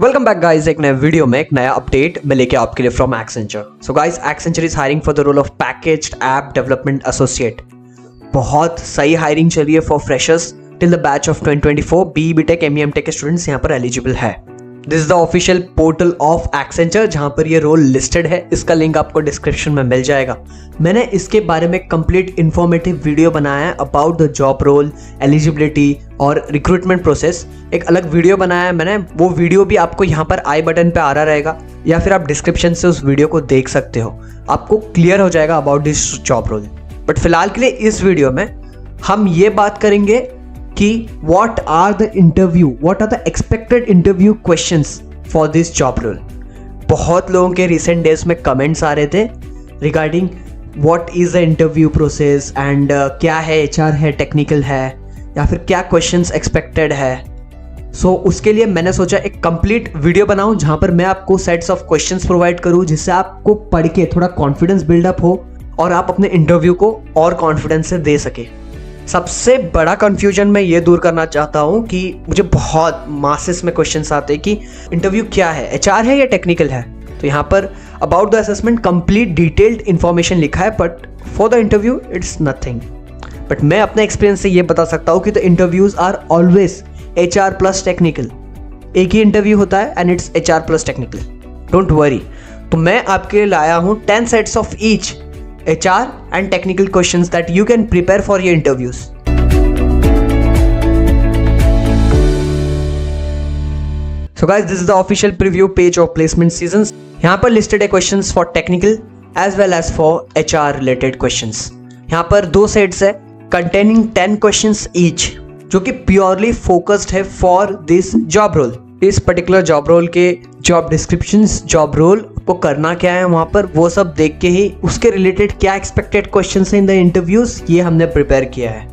Welcome back guys, एक नए video में एक नया अपडेट मैं लेके आपके लिए from Accenture. So guys, Accenture is hiring for the role of packaged app development associate. बहुत सही हायरिंग चल रही है for freshers till the batch of 2024। B BTech ME MTech के स्टूडेंट्स यहाँ पर एलिजिबल है। This is the official portal of Accenture जहां पर ये रोल लिस्टेड है। इसका लिंक आपको डिस्क्रिप्शन में मिल जाएगा। मैंने इसके बारे में कंप्लीट इन्फॉर्मेटिव वीडियो बनाया है about the job role, eligibility और रिक्रूटमेंट प्रोसेस। एक अलग वीडियो बनाया है मैंने, वो वीडियो भी आपको यहाँ पर आई बटन पे आ रहा रहेगा या फिर आप डिस्क्रिप्शन से उस वीडियो को देख सकते हो। आपको क्लियर हो जाएगा about this job role. But फिलहाल के लिए इस वीडियो में हम ये बात करेंगे कि what are the expected interview questions for this job role। बहुत लोगों के recent days में कमेंट्स आ रहे थे regarding what is the interview process and क्या है, HR है, टेक्निकल है या फिर क्या questions expected है। सो उसके लिए मैंने सोचा एक कंप्लीट वीडियो बनाऊं जहां पर मैं आपको सेट्स ऑफ क्वेश्चंस प्रोवाइड करूं जिससे आपको पढ़ के थोड़ा कॉन्फिडेंस बिल्डअप हो और आप अपने इंटरव्यू को और कॉन्फिडेंस से दे सके। सबसे बड़ा कंफ्यूजन मैं ये दूर करना चाहता हूँ कि मुझे बहुत मासेस में क्वेश्चंस आते हैं कि इंटरव्यू क्या है, एचआर है या टेक्निकल है। तो यहाँ पर about the assessment complete detailed information लिखा है, but for the interview it's nothing. But मैं अपने एक्सपीरियंस से ये बता सकता हूँ कि the interviews are always HR plus technical. एक ही इंटरव्यू होता है and it's HR plus technical, don't worry. तो मैं आपके लिए लाया हूँ 10 sets of each HR and technical questions that you can prepare for your interviews. So guys, this is the official preview page of placement seasons. यहाँ पर listed है questions for technical as well as for HR related questions. यहाँ पर दो sets है containing 10 questions each, जो कि purely focused है for this job role। इस पर्टिकुलर जॉब रोल के जॉब डिस्क्रिप्शंस, जॉब रोल को करना क्या है वहाँ पर, वो सब देख के ही उसके रिलेटेड क्या एक्सपेक्टेड क्वेश्चंस हैं इन द इंटरव्यूज, ये हमने प्रिपेयर किया है।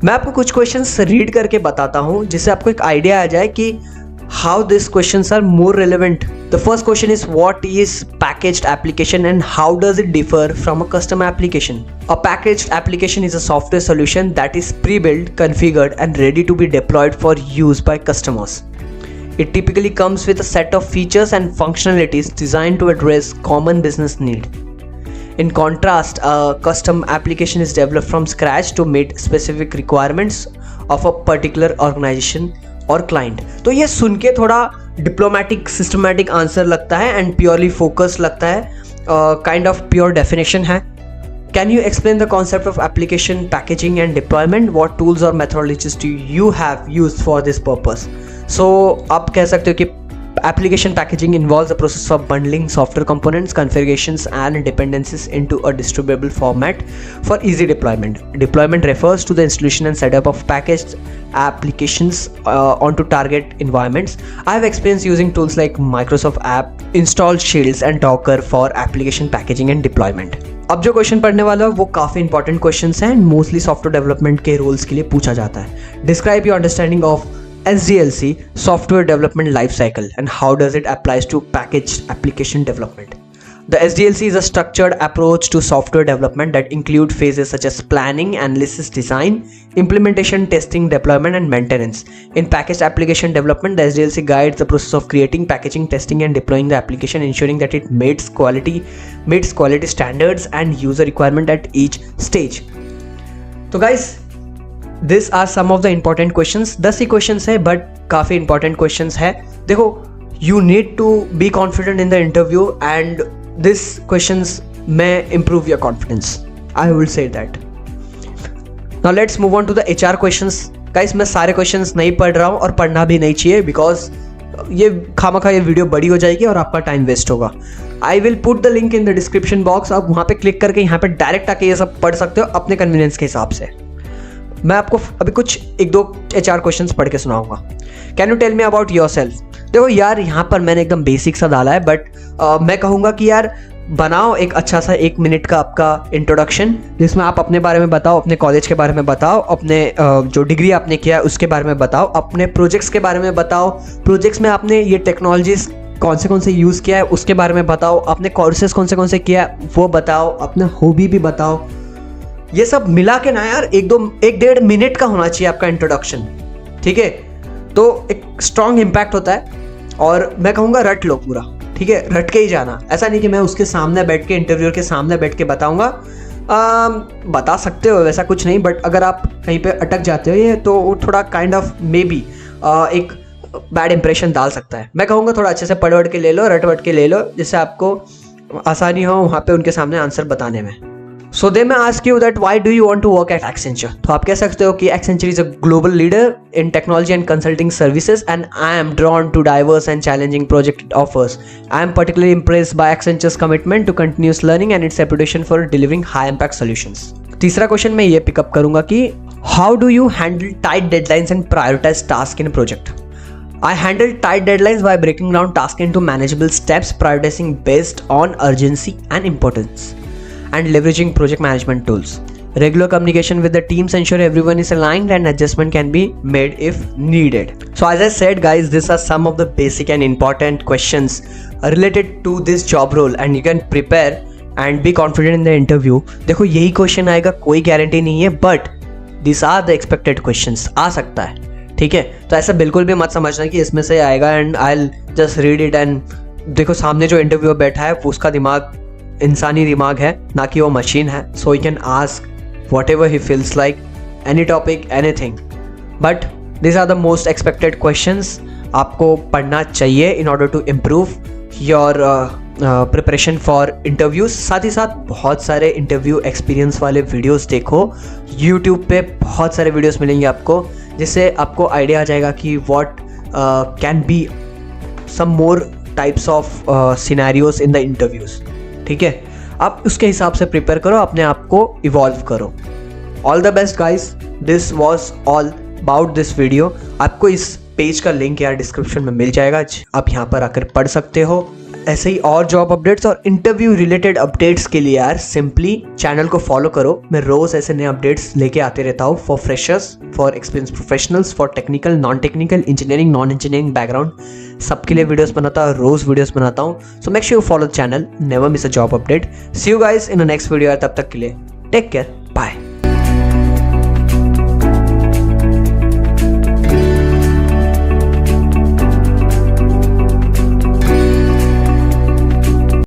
मैं आपको कुछ क्वेश्चंस रीड करके बताता हूँ जिससे आपको एक आइडिया आ जाए कि how this questions are more relevant. The first question is what is packaged application and how does it differ from a custom application. A packaged application is a software solution that is prebuilt, configured and ready to be deployed for use by customers. It typically comes with a set of features and functionalities designed to address common business need. In contrast, a custom application is developed from scratch to meet specific requirements of a particular organization or client. तो ये सुन के थोड़ा diplomatic systematic answer लगता है and purely focus लगता है, kind of pure definition है। Can you explain the concept of application packaging and deployment? What tools or methodologies do you have used for this purpose? So आप कह सकते हो कि application packaging involves the process of bundling software components, configurations and dependencies into a distributable format for easy deployment. Deployment refers to the installation and setup of packaged applications onto target environments. I have experience using tools like Microsoft App, Install Shields and Docker for application packaging and deployment. अब जो question पढ़ने वाला है वो काफ़ी important questions हैं, mostly software development के roles के लिए पूछा जाता है। Describe your understanding of SDLC, Software Development Life Cycle, and how does it applies to packaged application development. The SDLC is a structured approach to software development that include phases such as planning, analysis, design, implementation, testing, deployment, and maintenance. In packaged application development, the SDLC guides the process of creating, packaging, testing, and deploying the application, ensuring that it meets quality standards and user requirement at each stage. तो guys, these are some of the important questions. 10 he questions है but काफ़ी important questions है। देखो, you need to be confident in the interview and these questions may improve your confidence. I will say that. Now let's move on to the HR questions. Guys, मैं सारे questions नहीं पढ़ रहा हूँ और पढ़ना भी नहीं चाहिए because ये खामखा ये वीडियो बड़ी हो जाएगी और आपका टाइम वेस्ट होगा। I will put the link in the description box. आप वहाँ पे क्लिक करके यहाँ पे डायरेक्ट आके ये सब पढ़ सकते हो अपने कन्वीनियंस के हिसाब से। मैं आपको अभी कुछ एक दो HR क्वेश्चंस पढ़ के सुनाऊंगा। Can you tell me about yourself. देखो यार, यहाँ पर मैंने एकदम बेसिक सा डाला है बट मैं कहूँगा कि यार बनाओ एक अच्छा सा 1 मिनट का आपका इंट्रोडक्शन जिसमें आप अपने बारे में बताओ, अपने कॉलेज के बारे में बताओ, अपने जो डिग्री आपने किया है उसके बारे में बताओ, अपने प्रोजेक्ट्स के बारे में बताओ, प्रोजेक्ट्स में आपने ये टेक्नोलॉजीज कौन से यूज़ किया है उसके बारे में बताओ, अपने कोर्सेज कौन से किया है वो बताओ, अपना हॉबी भी बताओ। ये सब मिला के ना यार 1-1.5 मिनट का होना चाहिए आपका इंट्रोडक्शन, ठीक है। तो एक स्ट्रॉन्ग इम्पैक्ट होता है और मैं कहूँगा रट लो पूरा, ठीक है, रट के ही जाना। ऐसा नहीं कि मैं उसके सामने बैठ के, इंटरव्यूअर के सामने बैठ के बताऊँगा, बता सकते हो वैसा कुछ नहीं, बट अगर आप कहीं पे अटक जाते हो ये तो थोड़ा काइंड ऑफ मे बी एक बैड इंप्रेशन डाल सकता है। मैं कहूँगा थोड़ा अच्छे से पढ़ वढ़ के ले लो, रट वट के ले लो, जिससे आपको आसानी हो वहाँ पे उनके सामने आंसर बताने में। So they may ask you that why do you want to work at Accenture? तो आप कह सकते हो कि Accenture is a global leader in technology and consulting services and I am drawn to diverse and challenging project it offers. I am particularly impressed by Accenture's commitment to continuous learning and its reputation for delivering high impact solutions. तीसरा question मैं ये pickup करूंगा कि how do you handle tight deadlines and prioritize tasks in a project? I handle tight deadlines by breaking down tasks into manageable steps, prioritizing based on urgency and importance, and leveraging project management tools. Regular communication with the teams ensure everyone is aligned and adjustment can be made if needed. So as I said guys, these are some of the basic and important questions related to this job role and you can prepare and be confident in the interview. देखो यही question आएगा, कोई guarantee नहीं है, but these are the expected questions, आ सकता है, ठीक है। तो ऐसा बिल्कुल भी मत समझना कि इसमें से आएगा and I'll just read it and देखो सामने जो इंटरव्यूअर बैठा है उसका दिमाग इंसानी दिमाग है, ना कि वो मशीन है। So he can ask whatever he feels like, any topic, anything, but this are the most expected questions आपको पढ़ना चाहिए in order to improve your preparation for interviews. साथ ही साथ बहुत सारे इंटरव्यू एक्सपीरियंस वाले वीडियोस देखो, यूट्यूब पे बहुत सारे वीडियोस मिलेंगे आपको, जिससे आपको आइडिया आ जाएगा कि what can be some more types of scenarios in the interviews, ठीक है। आप उसके हिसाब से प्रिपेयर करो, अपने आप को इवॉल्व करो। All the best guys, this was all about this video. आपको इस पेज का लिंक यार डिस्क्रिप्शन में मिल जाएगा, आप यहाँ पर आकर पढ़ सकते हो। ऐसे ही और जॉब अपडेट्स और इंटरव्यू रिलेटेड अपडेट्स के लिए यार सिंपली चैनल को फॉलो करो। मैं रोज़ ऐसे नए अपडेट्स लेके आते रहता हूँ for freshers, for experience professionals, for technical, non technical, engineering, non engineering background, सबके लिए वीडियोस बनाता हूँ, रोज़ वीडियोस बनाता हूँ। So make sure you follow the channel, never miss a job update. See you guys in the next video. तब तक के लिए टेक केयर, बाय।